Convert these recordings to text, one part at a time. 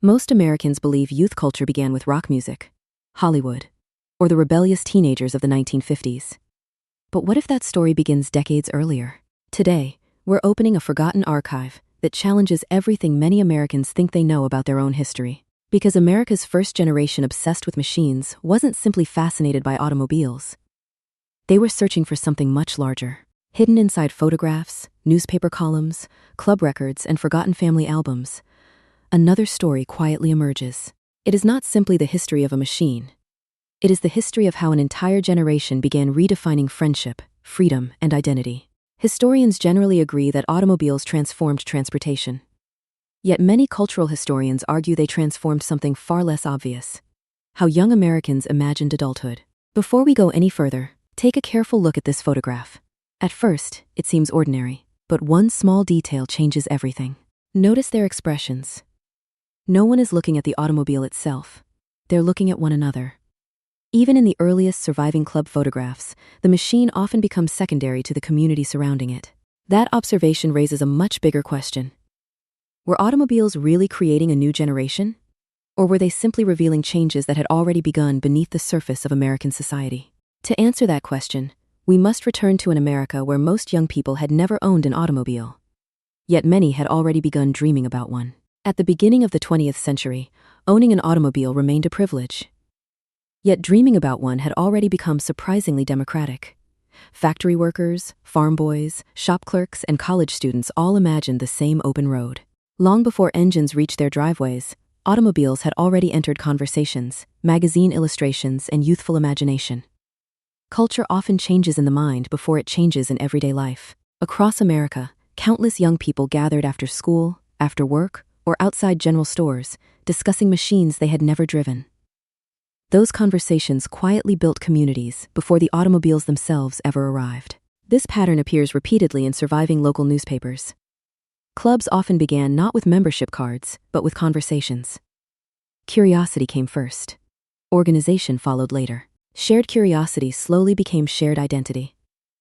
Most Americans believe youth culture began with rock music, Hollywood, or the rebellious teenagers of the 1950s. But what if that story begins decades earlier? Today, we're opening a forgotten archive that challenges everything many Americans think they know about their own history. Because America's first generation obsessed with machines wasn't simply fascinated by automobiles. They were searching for something much larger, hidden inside photographs, newspaper columns, club records, and forgotten family albums. Another story quietly emerges. It is not simply the history of a machine. It is the history of how an entire generation began redefining friendship, freedom, and identity. Historians generally agree that automobiles transformed transportation. Yet many cultural historians argue they transformed something far less obvious: how young Americans imagined adulthood. Before we go any further, take a careful look at this photograph. At first, it seems ordinary, but one small detail changes everything. Notice their expressions. No one is looking at the automobile itself. They're looking at one another. Even in the earliest surviving club photographs, the machine often becomes secondary to the community surrounding it. That observation raises a much bigger question. Were automobiles really creating a new generation? Or were they simply revealing changes that had already begun beneath the surface of American society? To answer that question, we must return to an America where most young people had never owned an automobile. Yet many had already begun dreaming about one. At the beginning of the 20th century, owning an automobile remained a privilege. Yet dreaming about one had already become surprisingly democratic. Factory workers, farm boys, shop clerks, and college students all imagined the same open road. Long before engines reached their driveways, automobiles had already entered conversations, magazine illustrations, and youthful imagination. Culture often changes in the mind before it changes in everyday life. Across America, countless young people gathered after school, after work, or outside general stores, discussing machines they had never driven. Those conversations quietly built communities before the automobiles themselves ever arrived. This pattern appears repeatedly in surviving local newspapers. Clubs often began not with membership cards, but with conversations. Curiosity came first. Organization followed later. Shared curiosity slowly became shared identity.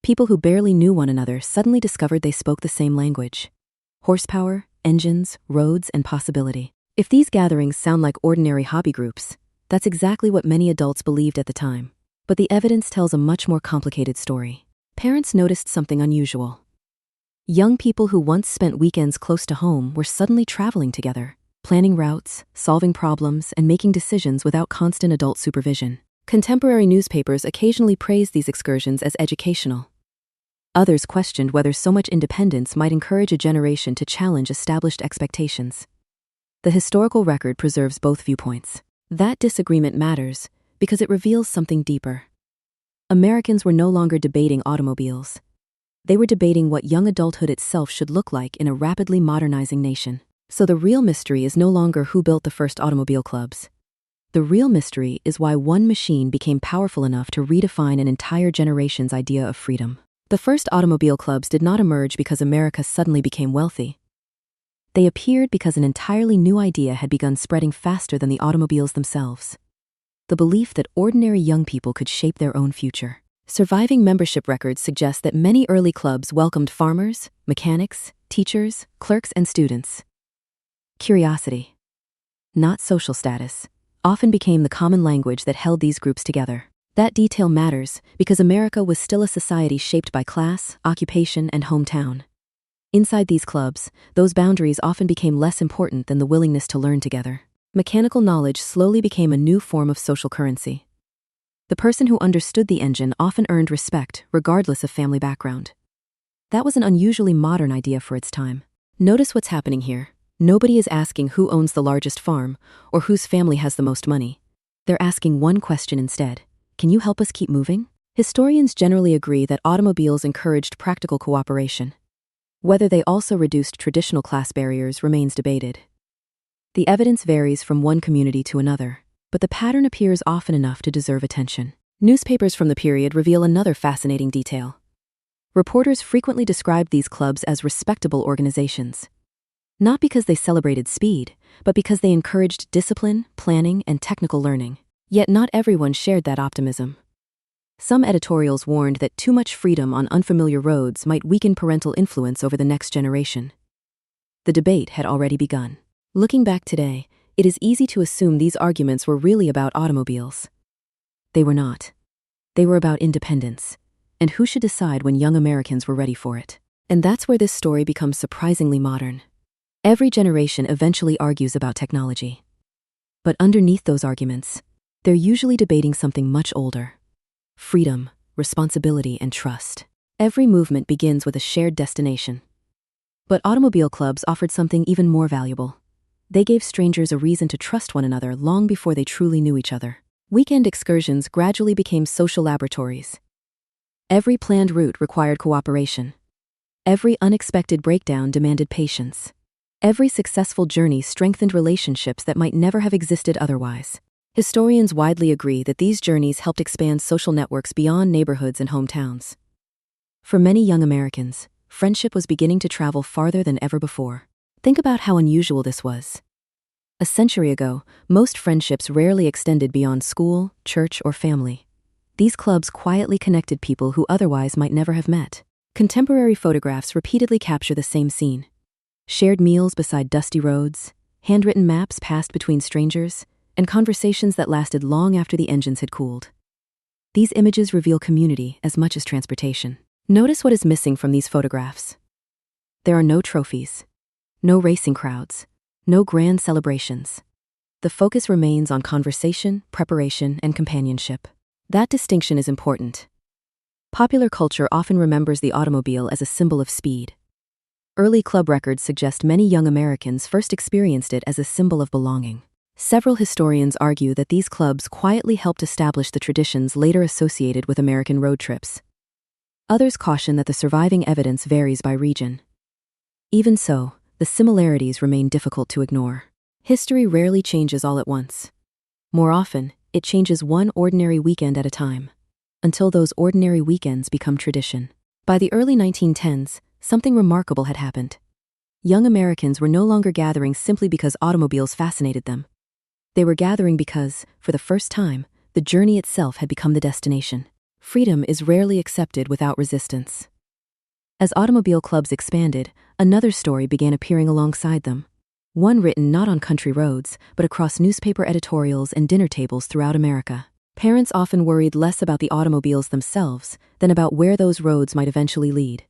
People who barely knew one another suddenly discovered they spoke the same language: horsepower, engines, roads, and possibility. If these gatherings sound like ordinary hobby groups, that's exactly what many adults believed at the time. But the evidence tells a much more complicated story. Parents noticed something unusual. Young people who once spent weekends close to home were suddenly traveling together, planning routes, solving problems, and making decisions without constant adult supervision. Contemporary newspapers occasionally praised these excursions as educational. Others questioned whether so much independence might encourage a generation to challenge established expectations. The historical record preserves both viewpoints. That disagreement matters because it reveals something deeper. Americans were no longer debating automobiles. They were debating what young adulthood itself should look like in a rapidly modernizing nation. So the real mystery is no longer who built the first automobile clubs. The real mystery is why one machine became powerful enough to redefine an entire generation's idea of freedom. The first automobile clubs did not emerge because America suddenly became wealthy. They appeared because an entirely new idea had begun spreading faster than the automobiles themselves: the belief that ordinary young people could shape their own future. Surviving membership records suggest that many early clubs welcomed farmers, mechanics, teachers, clerks, and students. Curiosity, not social status, often became the common language that held these groups together. That detail matters because America was still a society shaped by class, occupation, and hometown. Inside these clubs, those boundaries often became less important than the willingness to learn together. Mechanical knowledge slowly became a new form of social currency. The person who understood the engine often earned respect, regardless of family background. That was an unusually modern idea for its time. Notice what's happening here. Nobody is asking who owns the largest farm or whose family has the most money. They're asking one question instead: can you help us keep moving? Historians generally agree that automobiles encouraged practical cooperation. Whether they also reduced traditional class barriers remains debated. The evidence varies from one community to another, but the pattern appears often enough to deserve attention. Newspapers from the period reveal another fascinating detail. Reporters frequently described these clubs as respectable organizations. Not because they celebrated speed, but because they encouraged discipline, planning, and technical learning. Yet not everyone shared that optimism. Some editorials warned that too much freedom on unfamiliar roads might weaken parental influence over the next generation. The debate had already begun. Looking back today, It is easy to assume these arguments were really about automobiles. They were not. They were about independence, and who should decide when young Americans were ready for it. And that's where this story becomes surprisingly modern. Every generation eventually argues about technology. But underneath those arguments, they're usually debating something much older: freedom, responsibility, and trust. Every movement begins with a shared destination. But automobile clubs offered something even more valuable. They gave strangers a reason to trust one another long before they truly knew each other. Weekend excursions gradually became social laboratories. Every planned route required cooperation. Every unexpected breakdown demanded patience. Every successful journey strengthened relationships that might never have existed otherwise. Historians widely agree that these journeys helped expand social networks beyond neighborhoods and hometowns. For many young Americans, friendship was beginning to travel farther than ever before. Think about how unusual this was. A century ago, most friendships rarely extended beyond school, church, or family. These clubs quietly connected people who otherwise might never have met. Contemporary photographs repeatedly capture the same scene. Shared meals beside dusty roads, handwritten maps passed between strangers, and conversations that lasted long after the engines had cooled. These images reveal community as much as transportation. Notice what is missing from these photographs. There are no trophies, no racing crowds, no grand celebrations. The focus remains on conversation, preparation, and companionship. That distinction is important. Popular culture often remembers the automobile as a symbol of speed. Early club records suggest many young Americans first experienced it as a symbol of belonging. Several historians argue that these clubs quietly helped establish the traditions later associated with American road trips. Others caution that the surviving evidence varies by region. Even so, the similarities remain difficult to ignore. History rarely changes all at once. More often, it changes one ordinary weekend at a time, until those ordinary weekends become tradition. By the early 1910s, something remarkable had happened. Young Americans were no longer gathering simply because automobiles fascinated them. They were gathering because, for the first time, the journey itself had become the destination. Freedom is rarely accepted without resistance. As automobile clubs expanded, another story began appearing alongside them. One written not on country roads, but across newspaper editorials and dinner tables throughout America. Parents often worried less about the automobiles themselves than about where those roads might eventually lead.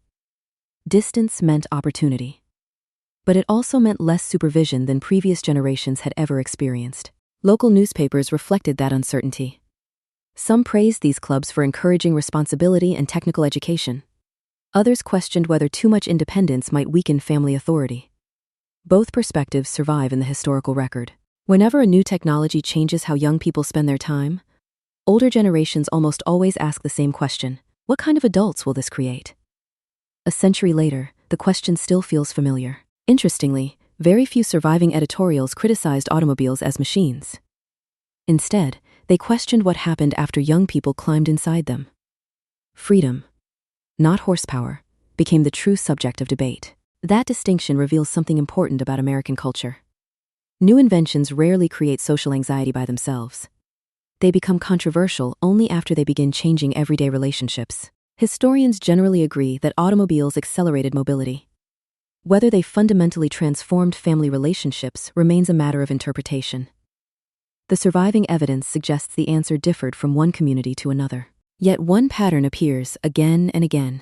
Distance meant opportunity. But it also meant less supervision than previous generations had ever experienced. Local newspapers reflected that uncertainty. Some praised these clubs for encouraging responsibility and technical education. Others questioned whether too much independence might weaken family authority. Both perspectives survive in the historical record. Whenever a new technology changes how young people spend their time, older generations almost always ask the same question: what kind of adults will this create? A century later, the question still feels familiar. Interestingly, very few surviving editorials criticized automobiles as machines. Instead, they questioned what happened after young people climbed inside them. Freedom, not horsepower, became the true subject of debate. That distinction reveals something important about American culture. New inventions rarely create social anxiety by themselves. They become controversial only after they begin changing everyday relationships. Historians generally agree that automobiles accelerated mobility. Whether they fundamentally transformed family relationships remains a matter of interpretation. The surviving evidence suggests the answer differed from one community to another. Yet one pattern appears again and again.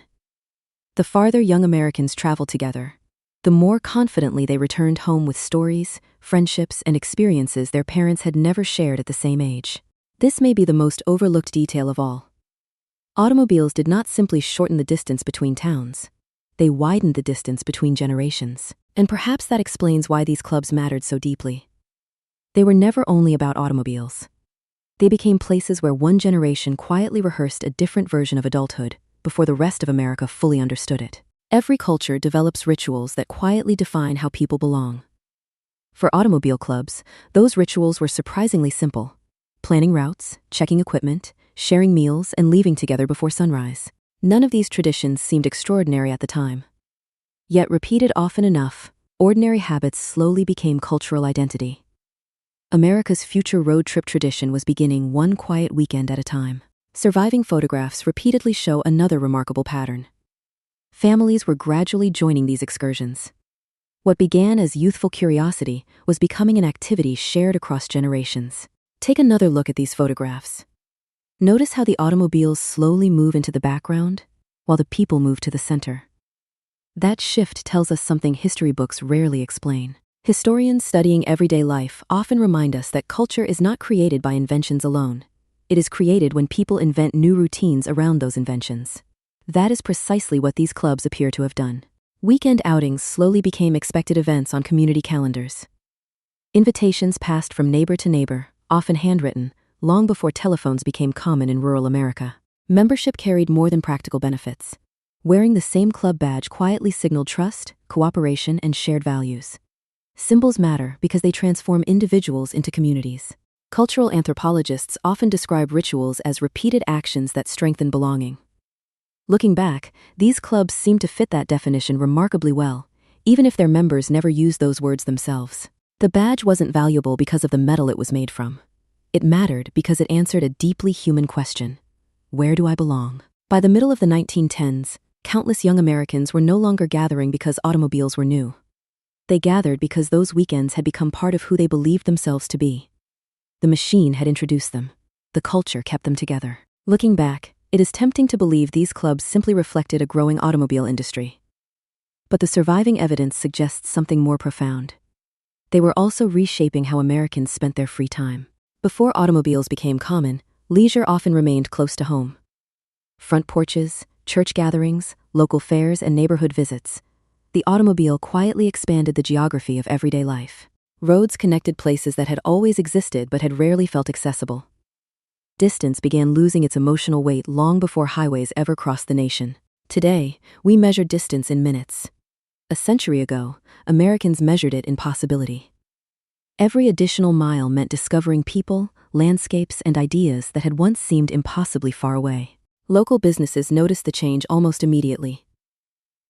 The farther young Americans traveled together, the more confidently they returned home with stories, friendships, and experiences their parents had never shared at the same age. This may be the most overlooked detail of all. Automobiles did not simply shorten the distance between towns. They widened the distance between generations. And perhaps that explains why these clubs mattered so deeply. They were never only about automobiles. They became places where one generation quietly rehearsed a different version of adulthood before the rest of America fully understood it. Every culture develops rituals that quietly define how people belong. For automobile clubs, those rituals were surprisingly simple: planning routes, checking equipment, sharing meals, and leaving together before sunrise. None of these traditions seemed extraordinary at the time. Yet repeated often enough, ordinary habits slowly became cultural identity. America's future road trip tradition was beginning one quiet weekend at a time. Surviving photographs repeatedly show another remarkable pattern. Families were gradually joining these excursions. What began as youthful curiosity was becoming an activity shared across generations. Take another look at these photographs. Notice how the automobiles slowly move into the background, while the people move to the center. That shift tells us something history books rarely explain. Historians studying everyday life often remind us that culture is not created by inventions alone. It is created when people invent new routines around those inventions. That is precisely what these clubs appear to have done. Weekend outings slowly became expected events on community calendars. Invitations passed from neighbor to neighbor, often handwritten, long before telephones became common in rural America. Membership carried more than practical benefits. Wearing the same club badge quietly signaled trust, cooperation, and shared values. Symbols matter because they transform individuals into communities. Cultural anthropologists often describe rituals as repeated actions that strengthen belonging. Looking back, these clubs seem to fit that definition remarkably well, even if their members never used those words themselves. The badge wasn't valuable because of the metal it was made from. It mattered because it answered a deeply human question: where do I belong? By the middle of the 1910s, countless young Americans were no longer gathering because automobiles were new. They gathered because those weekends had become part of who they believed themselves to be. The machine had introduced them. The culture kept them together. Looking back, it is tempting to believe these clubs simply reflected a growing automobile industry. But the surviving evidence suggests something more profound. They were also reshaping how Americans spent their free time. Before automobiles became common, leisure often remained close to home. Front porches, church gatherings, local fairs, and neighborhood visits. The automobile quietly expanded the geography of everyday life. Roads connected places that had always existed but had rarely felt accessible. Distance began losing its emotional weight long before highways ever crossed the nation. Today, we measure distance in minutes. A century ago, Americans measured it in possibility. Every additional mile meant discovering people, landscapes, and ideas that had once seemed impossibly far away. Local businesses noticed the change almost immediately.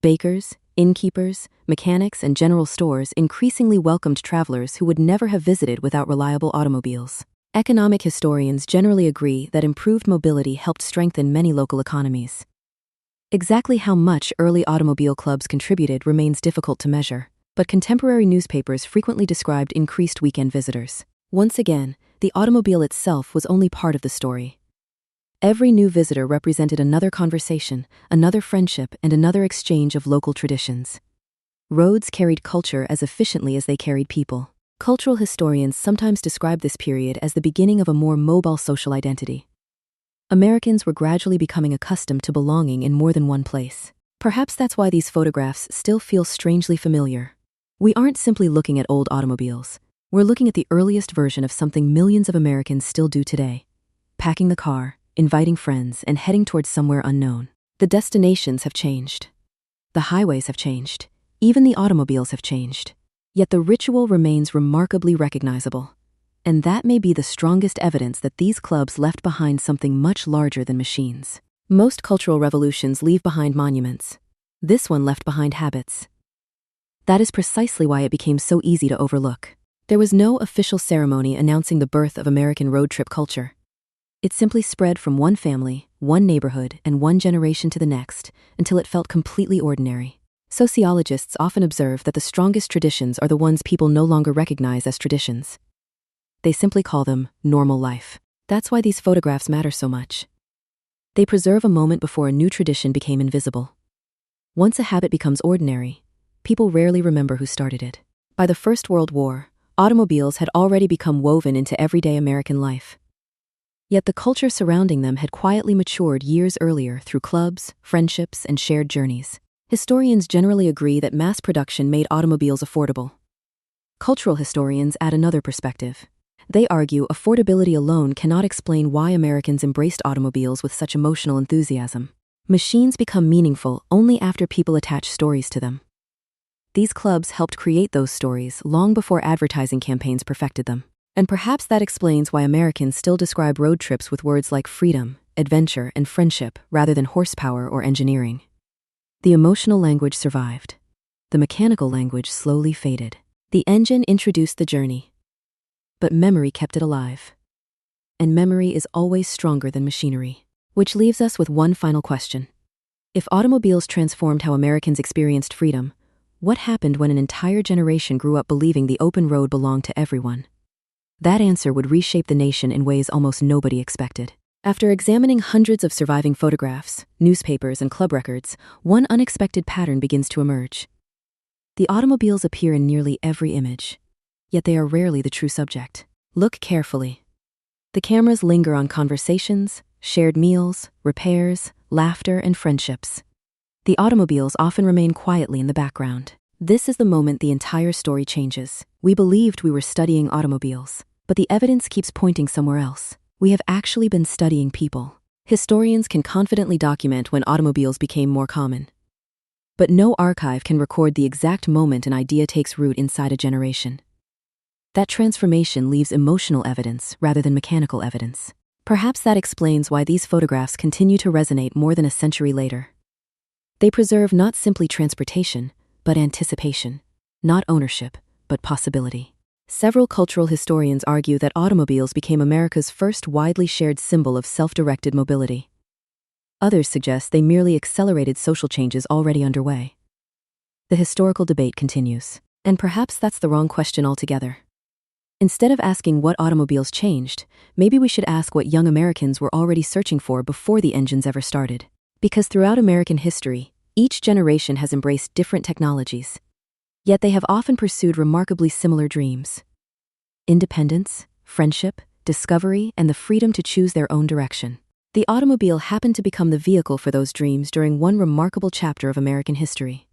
Bakers, innkeepers, mechanics, and general stores increasingly welcomed travelers who would never have visited without reliable automobiles. Economic historians generally agree that improved mobility helped strengthen many local economies. Exactly how much early automobile clubs contributed remains difficult to measure, but contemporary newspapers frequently described increased weekend visitors. Once again, the automobile itself was only part of the story. Every new visitor represented another conversation, another friendship, and another exchange of local traditions. Roads carried culture as efficiently as they carried people. Cultural historians sometimes describe this period as the beginning of a more mobile social identity. Americans were gradually becoming accustomed to belonging in more than one place. Perhaps that's why these photographs still feel strangely familiar. We aren't simply looking at old automobiles. We're looking at the earliest version of something millions of Americans still do today: packing the car, inviting friends, and heading towards somewhere unknown. The destinations have changed. The highways have changed. Even the automobiles have changed. Yet the ritual remains remarkably recognizable. And that may be the strongest evidence that these clubs left behind something much larger than machines. Most cultural revolutions leave behind monuments. This one left behind habits. That is precisely why it became so easy to overlook. There was no official ceremony announcing the birth of American road trip culture. It simply spread from one family, one neighborhood, and one generation to the next, until it felt completely ordinary. Sociologists often observe that the strongest traditions are the ones people no longer recognize as traditions. They simply call them normal life. That's why these photographs matter so much. They preserve a moment before a new tradition became invisible. Once a habit becomes ordinary, people rarely remember who started it. By the First World War, automobiles had already become woven into everyday American life. Yet the culture surrounding them had quietly matured years earlier through clubs, friendships, and shared journeys. Historians generally agree that mass production made automobiles affordable. Cultural historians add another perspective. They argue affordability alone cannot explain why Americans embraced automobiles with such emotional enthusiasm. Machines become meaningful only after people attach stories to them. These clubs helped create those stories long before advertising campaigns perfected them. And perhaps that explains why Americans still describe road trips with words like freedom, adventure, and friendship rather than horsepower or engineering. The emotional language survived. The mechanical language slowly faded. The engine introduced the journey, but memory kept it alive. And memory is always stronger than machinery. Which leaves us with one final question. If automobiles transformed how Americans experienced freedom, What happened when an entire generation grew up believing the open road belonged to everyone? That answer would reshape the nation in ways almost nobody expected. After examining hundreds of surviving photographs, newspapers, and club records, one unexpected pattern begins to emerge. The automobiles appear in nearly every image, yet they are rarely the true subject. Look carefully. The cameras linger on conversations, shared meals, repairs, laughter, and friendships. The automobiles often remain quietly in the background. This is the moment the entire story changes. We believed we were studying automobiles, but the evidence keeps pointing somewhere else. We have actually been studying people. Historians can confidently document when automobiles became more common. But no archive can record the exact moment an idea takes root inside a generation. That transformation leaves emotional evidence rather than mechanical evidence. Perhaps that explains why these photographs continue to resonate more than a century later. They preserve not simply transportation, but anticipation, not ownership, but possibility. Several cultural historians argue that automobiles became America's first widely shared symbol of self-directed mobility. Others suggest they merely accelerated social changes already underway. The historical debate continues, and perhaps that's the wrong question altogether. Instead of asking what automobiles changed, maybe we should ask what young Americans were already searching for before the engines ever started. Because throughout American history, each generation has embraced different technologies, yet they have often pursued remarkably similar dreams: independence, friendship, discovery, and the freedom to choose their own direction. The automobile happened to become the vehicle for those dreams during one remarkable chapter of American history.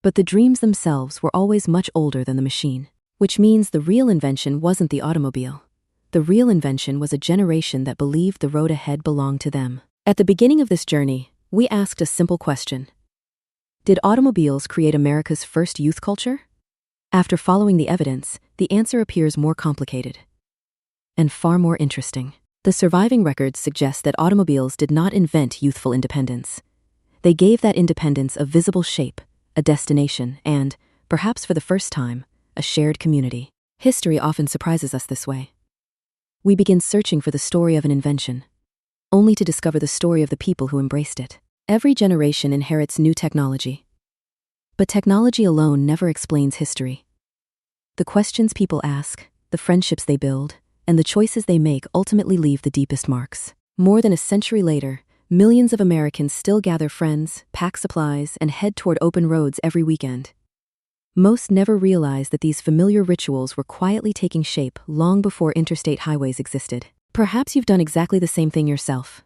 But the dreams themselves were always much older than the machine, which means the real invention wasn't the automobile. The real invention was a generation that believed the road ahead belonged to them. At the beginning of this journey, we asked a simple question: did automobiles create America's first youth culture? After following the evidence, the answer appears more complicated and far more interesting. The surviving records suggest that automobiles did not invent youthful independence. They gave that independence a visible shape, a destination, and, perhaps for the first time, a shared community. History often surprises us this way. We begin searching for the story of an invention, only to discover the story of the people who embraced it. Every generation inherits new technology. But technology alone never explains history. The questions people ask, the friendships they build, and the choices they make ultimately leave the deepest marks. More than a century later, millions of Americans still gather friends, pack supplies, and head toward open roads every weekend. Most never realize that these familiar rituals were quietly taking shape long before interstate highways existed. Perhaps you've done exactly the same thing yourself.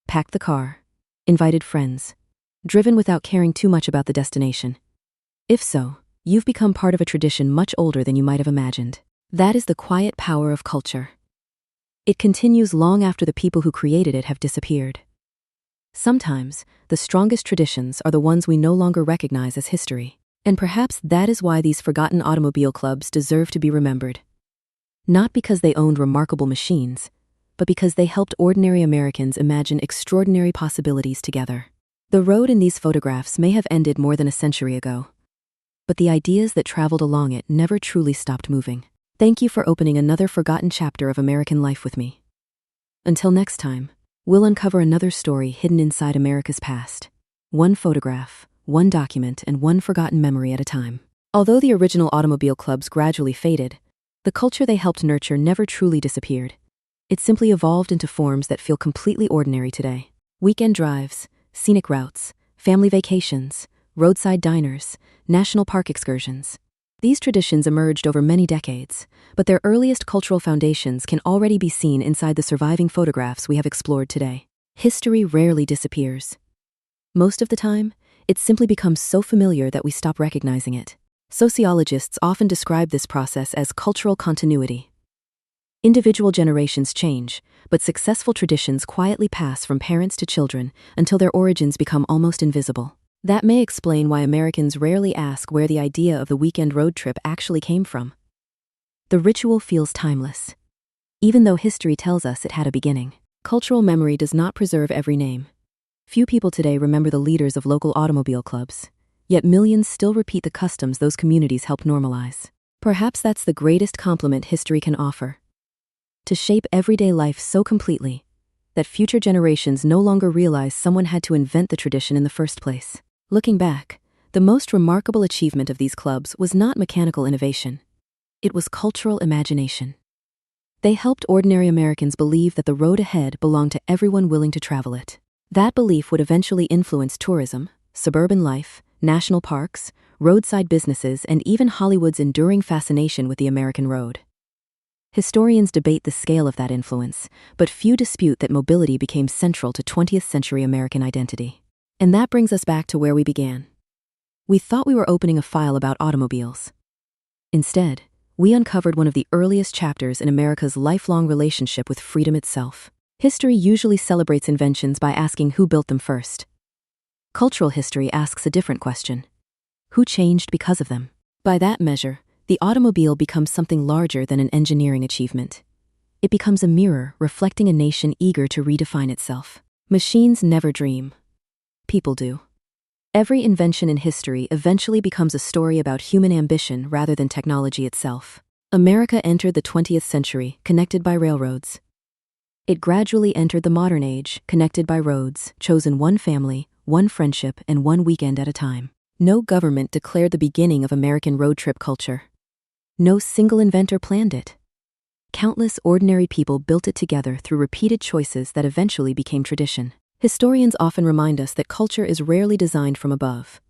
Packed the car, invited friends, driven without caring too much about the destination. If so, you've become part of a tradition much older than you might have imagined. That is the quiet power of culture. It continues long after the people who created it have disappeared. Sometimes, the strongest traditions are the ones we no longer recognize as history. And perhaps that is why these forgotten automobile clubs deserve to be remembered. Not because they owned remarkable machines, but because they helped ordinary Americans imagine extraordinary possibilities together. The road in these photographs may have ended more than a century ago, but the ideas that traveled along it never truly stopped moving. Thank you for opening another forgotten chapter of American life with me. Until next time, we'll uncover another story hidden inside America's past. One photograph, one document, and one forgotten memory at a time. Although the original automobile clubs gradually faded, the culture they helped nurture never truly disappeared. It simply evolved into forms that feel completely ordinary today. Weekend drives, scenic routes, family vacations, roadside diners, national park excursions. These traditions emerged over many decades, but their earliest cultural foundations can already be seen inside the surviving photographs we have explored today. History rarely disappears. Most of the time, it simply becomes so familiar that we stop recognizing it. Sociologists often describe this process as cultural continuity. Individual generations change, but successful traditions quietly pass from parents to children until their origins become almost invisible. That may explain why Americans rarely ask where the idea of the weekend road trip actually came from. The ritual feels timeless, even though history tells us it had a beginning. Cultural memory does not preserve every name. Few people today remember the leaders of local automobile clubs, yet millions still repeat the customs those communities helped normalize. Perhaps that's the greatest compliment history can offer: to shape everyday life so completely that future generations no longer realize someone had to invent the tradition in the first place. Looking back, The most remarkable achievement of these clubs was not mechanical innovation. It was cultural imagination. They helped ordinary Americans believe that the road ahead belonged to everyone willing to travel it. That belief would eventually influence tourism, suburban life, national parks, roadside businesses, and even Hollywood's enduring fascination with the American road. Historians debate the scale of that influence, but few dispute that mobility became central to 20th century American identity. And that brings us back to where we began. We thought we were opening a file about automobiles. Instead, we uncovered one of the earliest chapters in America's lifelong relationship with freedom itself. History usually celebrates inventions by asking who built them first. Cultural history asks a different question. Who changed because of them? By that measure, the automobile becomes something larger than an engineering achievement. It becomes a mirror reflecting a nation eager to redefine itself. Machines never dream. People do. Every invention in history eventually becomes a story about human ambition rather than technology itself. America entered the 20th century, connected by railroads. It gradually entered the modern age, connected by roads, chosen one family, one friendship, and one weekend at a time. No government declared the beginning of American road trip culture. No single inventor planned it. Countless ordinary people built it together through repeated choices that eventually became tradition. Historians often remind us that culture is rarely designed from above.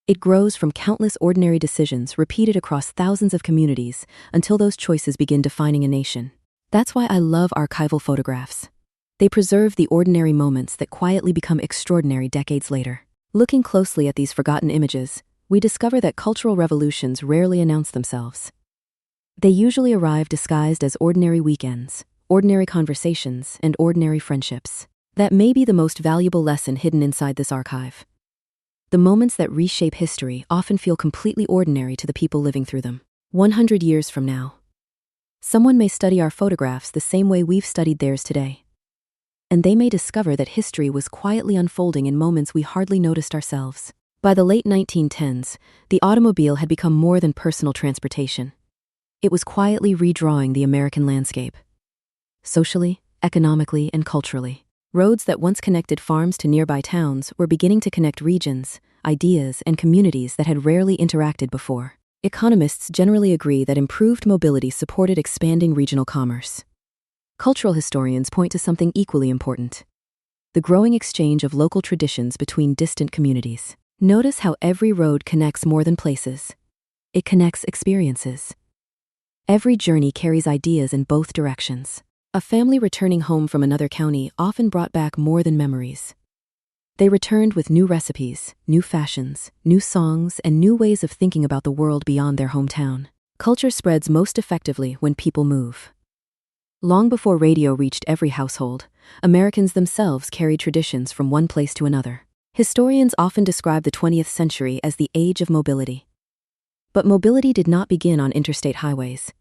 It grows from countless ordinary decisions repeated across thousands of communities until those choices begin defining a nation. That's why I love archival photographs. They preserve the ordinary moments that quietly become extraordinary decades later. Looking closely at these forgotten images, we discover that cultural revolutions rarely announce themselves. They usually arrive disguised as ordinary weekends, ordinary conversations, and ordinary friendships. That may be the most valuable lesson hidden inside this archive. The moments that reshape history often feel completely ordinary to the people living through them. 100 years from now, someone may study our photographs the same way we've studied theirs today. And they may discover that history was quietly unfolding in moments we hardly noticed ourselves. By the late 1910s, the automobile had become more than personal transportation. It was quietly redrawing the American landscape. Socially, economically, and culturally. Roads that once connected farms to nearby towns were beginning to connect regions, ideas, and communities that had rarely interacted before. Economists generally agree that improved mobility supported expanding regional commerce. Cultural historians point to something equally important: the growing exchange of local traditions between distant communities. Notice how every road connects more than places. It connects experiences. Every journey carries ideas in both directions. A family returning home from another county often brought back more than memories. They returned with new recipes, new fashions, new songs, and new ways of thinking about the world beyond their hometown. Culture spreads most effectively when people move. Long before radio reached every household, Americans themselves carried traditions from one place to another. Historians often describe the 20th century as the age of mobility. But mobility did not begin on interstate highways.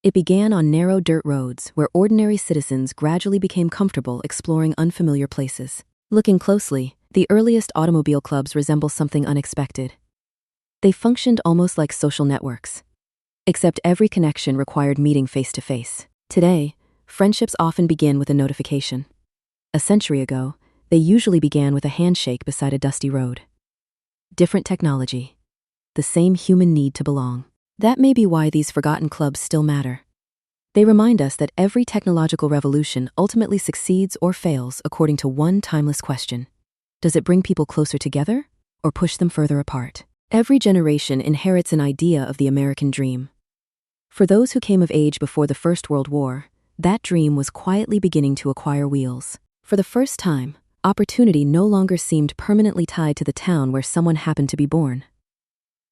It began on narrow dirt roads where ordinary citizens gradually became comfortable exploring unfamiliar places. Looking closely, the earliest automobile clubs resemble something unexpected. They functioned almost like social networks. Except every connection required meeting face to face. Today, friendships often begin with a notification. A century ago, they usually began with a handshake beside a dusty road. Different technology. The same human need to belong. That may be why these forgotten clubs still matter. They remind us that every technological revolution ultimately succeeds or fails according to one timeless question. Does it bring people closer together or push them further apart? Every generation inherits an idea of the American dream. For those who came of age before the First World War, that dream was quietly beginning to acquire wheels. For the first time, opportunity no longer seemed permanently tied to the town where someone happened to be born.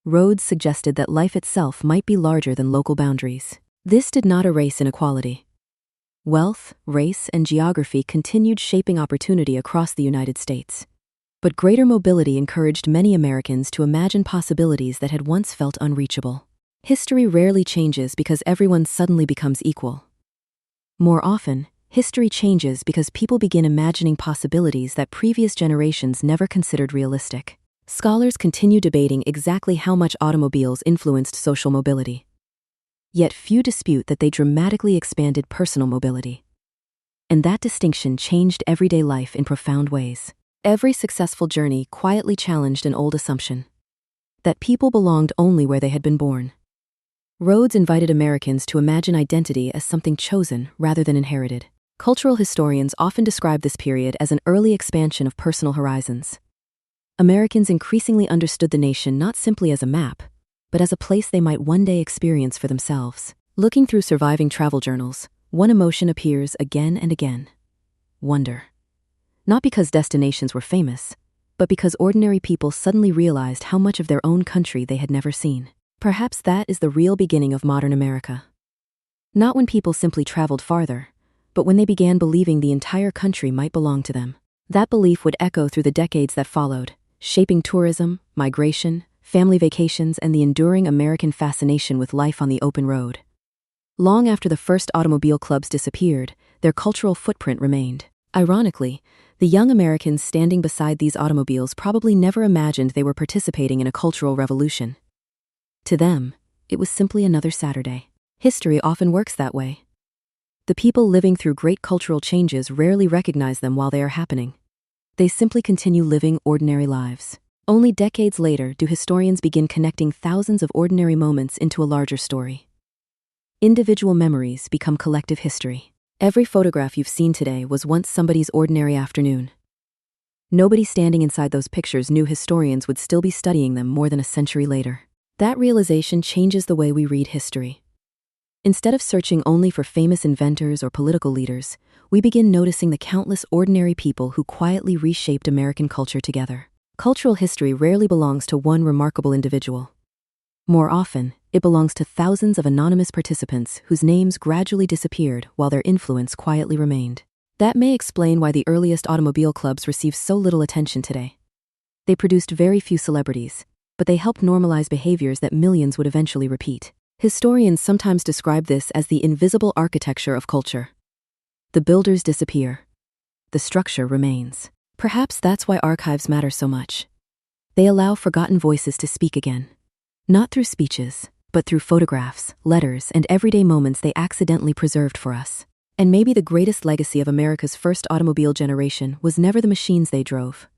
Roads suggested that life itself might be larger than local boundaries. This did not erase inequality. Wealth, race, and geography continued shaping opportunity across the United States. But greater mobility encouraged many Americans to imagine possibilities that had once felt unreachable. History rarely changes because everyone suddenly becomes equal. More often, history changes because people begin imagining possibilities that previous generations never considered realistic. Scholars continue debating exactly how much automobiles influenced social mobility. Yet few dispute that they dramatically expanded personal mobility. And that distinction changed everyday life in profound ways. Every successful journey quietly challenged an old assumption. that people belonged only where they had been born. Roads invited Americans to imagine identity as something chosen rather than inherited. Cultural historians often describe this period as an early expansion of personal horizons. Americans increasingly understood the nation not simply as a map, but as a place they might one day experience for themselves. Looking through surviving travel journals, one emotion appears again and again: wonder. Not because destinations were famous, but because ordinary people suddenly realized how much of their own country they had never seen. Perhaps that is the real beginning of modern America. Not when people simply traveled farther, but when they began believing the entire country might belong to them. That belief would echo through the decades that followed, shaping tourism, migration, family vacations, and the enduring American fascination with life on the open road. Long after the first automobile clubs disappeared, their cultural footprint remained. Ironically, the young Americans standing beside these automobiles probably never imagined they were participating in a cultural revolution. To them, it was simply another Saturday. History often works that way. The people living through great cultural changes rarely recognize them while they are happening. They simply continue living ordinary lives. Only decades later do historians begin connecting thousands of ordinary moments into a larger story. Individual memories become collective history. Every photograph you've seen today was once somebody's ordinary afternoon. Nobody standing inside those pictures knew historians would still be studying them more than a century later. That realization changes the way we read history. Instead of searching only for famous inventors or political leaders, we begin noticing the countless ordinary people who quietly reshaped American culture together. Cultural history rarely belongs to one remarkable individual. More often, it belongs to thousands of anonymous participants whose names gradually disappeared while their influence quietly remained. That may explain why the earliest automobile clubs receive so little attention today. They produced very few celebrities, but they helped normalize behaviors that millions would eventually repeat. Historians sometimes describe this as the invisible architecture of culture. The builders disappear. The structure remains. Perhaps that's why archives matter so much. They allow forgotten voices to speak again. Not through speeches, but through photographs, letters, and everyday moments they accidentally preserved for us. And maybe the greatest legacy of America's first automobile generation was never the machines they drove,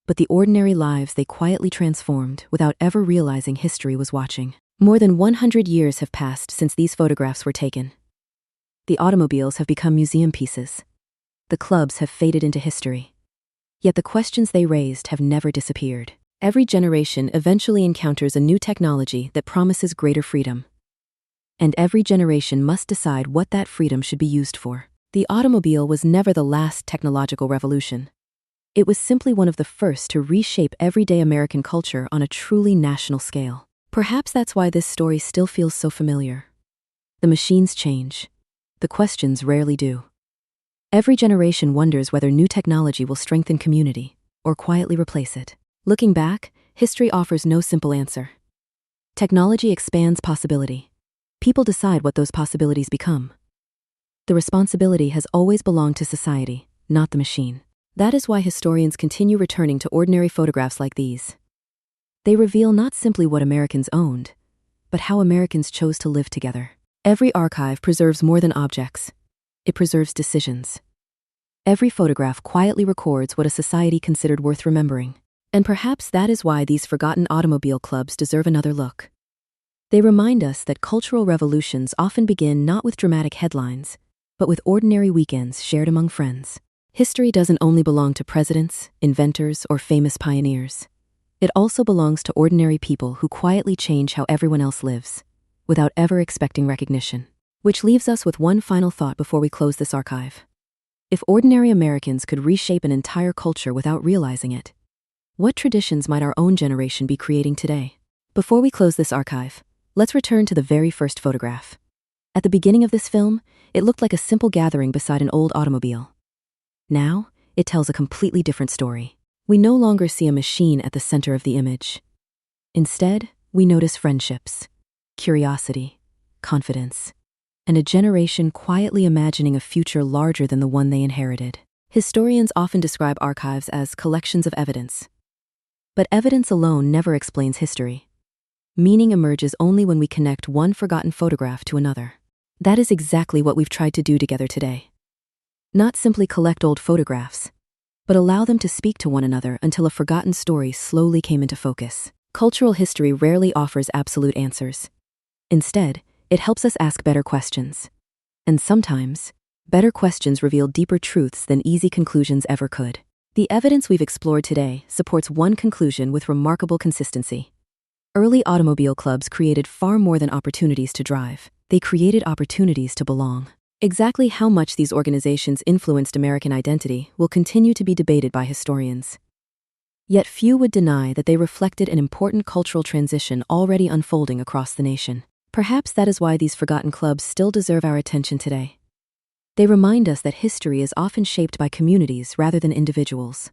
but the ordinary lives they quietly transformed without ever realizing history was watching. More than 100 years have passed since these photographs were taken. The automobiles have become museum pieces. The clubs have faded into history. Yet the questions they raised have never disappeared. Every generation eventually encounters a new technology that promises greater freedom. And every generation must decide what that freedom should be used for. The automobile was never the last technological revolution. It was simply one of the first to reshape everyday American culture on a truly national scale. Perhaps that's why this story still feels so familiar. The machines change. The questions rarely do. Every generation wonders whether new technology will strengthen community or quietly replace it. Looking back, history offers no simple answer. Technology expands possibility. People decide what those possibilities become. The responsibility has always belonged to society, not the machine. That is why historians continue returning to ordinary photographs like these. They reveal not simply what Americans owned, but how Americans chose to live together. Every archive preserves more than objects. It preserves decisions. Every photograph quietly records what a society considered worth remembering. And perhaps that is why these forgotten automobile clubs deserve another look. They remind us that cultural revolutions often begin not with dramatic headlines, but with ordinary weekends shared among friends. History doesn't only belong to presidents, inventors, or famous pioneers. It also belongs to ordinary people who quietly change how everyone else lives, without ever expecting recognition. Which leaves us with one final thought before we close this archive. If ordinary Americans could reshape an entire culture without realizing it, what traditions might our own generation be creating today? Before we close this archive, let's return to the very first photograph. At the beginning of this film, it looked like a simple gathering beside an old automobile. Now, it tells a completely different story. We no longer see a machine at the center of the image. Instead, we notice friendships, curiosity, confidence, and a generation quietly imagining a future larger than the one they inherited. Historians often describe archives as collections of evidence. But evidence alone never explains history. Meaning emerges only when we connect one forgotten photograph to another. That is exactly what we've tried to do together today. Not simply collect old photographs, but allow them to speak to one another until a forgotten story slowly came into focus. Cultural history rarely offers absolute answers. Instead, it helps us ask better questions. And sometimes, better questions reveal deeper truths than easy conclusions ever could. The evidence we've explored today supports one conclusion with remarkable consistency. Early automobile clubs created far more than opportunities to drive. They created opportunities to belong. Exactly how much these organizations influenced American identity will continue to be debated by historians. Yet few would deny that they reflected an important cultural transition already unfolding across the nation. Perhaps that is why these forgotten clubs still deserve our attention today. They remind us that history is often shaped by communities rather than individuals,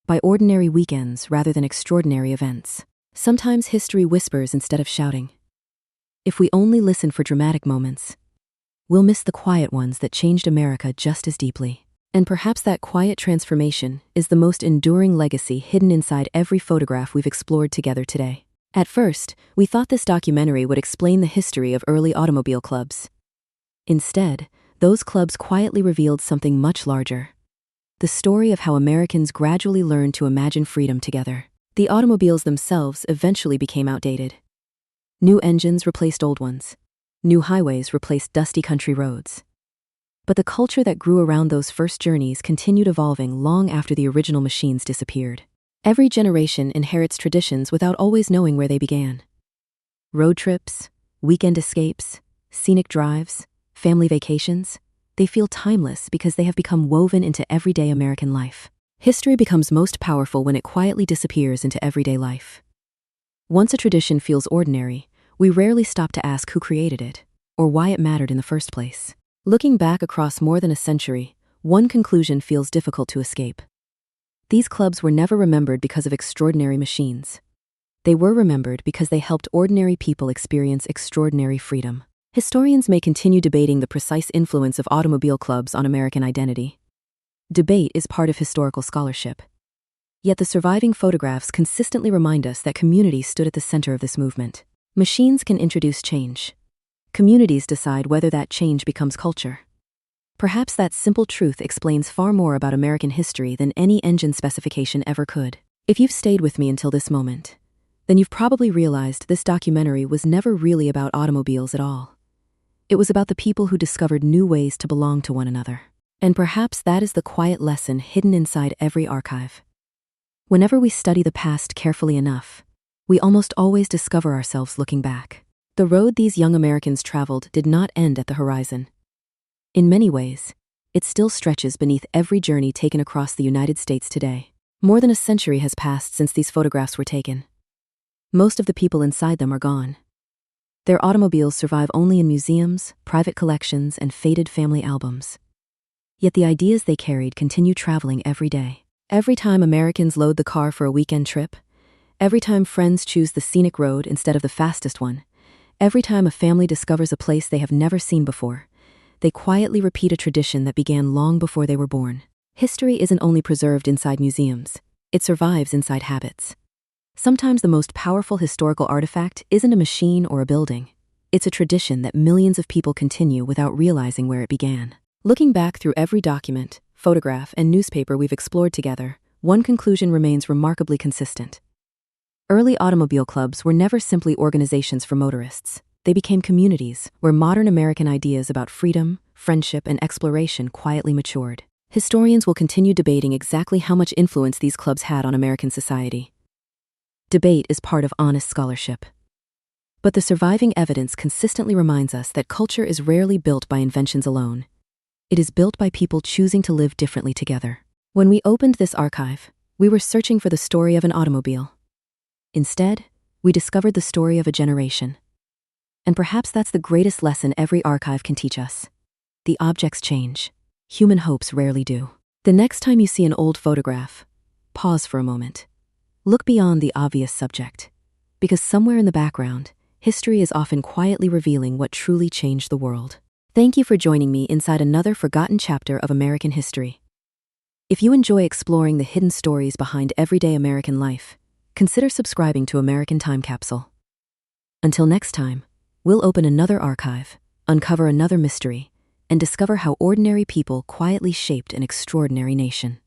by ordinary weekends rather than extraordinary events. Sometimes history whispers instead of shouting. If we only listen for dramatic moments, we'll miss the quiet ones that changed America just as deeply. And perhaps that quiet transformation is the most enduring legacy hidden inside every photograph we've explored together today. At first, we thought this documentary would explain the history of early automobile clubs. Instead, those clubs quietly revealed something much larger. The story of how Americans gradually learned to imagine freedom together. The automobiles themselves eventually became outdated. New engines replaced old ones. New highways replaced dusty country roads. But the culture that grew around those first journeys continued evolving long after the original machines disappeared. Every generation inherits traditions without always knowing where they began. Road trips, weekend escapes, scenic drives, family vacations, they feel timeless because they have become woven into everyday American life. History becomes most powerful when it quietly disappears into everyday life. Once a tradition feels ordinary, we rarely stop to ask who created it, or why it mattered in the first place. Looking back across more than a century, one conclusion feels difficult to escape. These clubs were never remembered because of extraordinary machines. They were remembered because they helped ordinary people experience extraordinary freedom. Historians may continue debating the precise influence of automobile clubs on American identity. Debate is part of historical scholarship. Yet the surviving photographs consistently remind us that community stood at the center of this movement. Machines can introduce change. Communities decide whether that change becomes culture. Perhaps that simple truth explains far more about American history than any engine specification ever could. If you've stayed with me until this moment, then you've probably realized this documentary was never really about automobiles at all. It was about the people who discovered new ways to belong to one another. And perhaps that is the quiet lesson hidden inside every archive. Whenever we study the past carefully enough, we almost always discover ourselves looking back. The road these young Americans traveled did not end at the horizon. In many ways, it still stretches beneath every journey taken across the United States today. More than a century has passed since these photographs were taken. Most of the people inside them are gone. Their automobiles survive only in museums, private collections, and faded family albums. Yet the ideas they carried continue traveling every day. Every time Americans load the car for a weekend trip, every time friends choose the scenic road instead of the fastest one, every time a family discovers a place they have never seen before, they quietly repeat a tradition that began long before they were born. History isn't only preserved inside museums, it survives inside habits. Sometimes the most powerful historical artifact isn't a machine or a building. It's a tradition that millions of people continue without realizing where it began. Looking back through every document, photograph, and newspaper we've explored together, one conclusion remains remarkably consistent. Early automobile clubs were never simply organizations for motorists. They became communities where modern American ideas about freedom, friendship, and exploration quietly matured. Historians will continue debating exactly how much influence these clubs had on American society. Debate is part of honest scholarship. But the surviving evidence consistently reminds us that culture is rarely built by inventions alone. It is built by people choosing to live differently together. When we opened this archive, we were searching for the story of an automobile. Instead, we discovered the story of a generation. And perhaps that's the greatest lesson every archive can teach us. The objects change. Human hopes rarely do. The next time you see an old photograph, pause for a moment. Look beyond the obvious subject. Because somewhere in the background, history is often quietly revealing what truly changed the world. Thank you for joining me inside another forgotten chapter of American history. If you enjoy exploring the hidden stories behind everyday American life, consider subscribing to American Time Capsule. Until next time, we'll open another archive, uncover another mystery, and discover how ordinary people quietly shaped an extraordinary nation.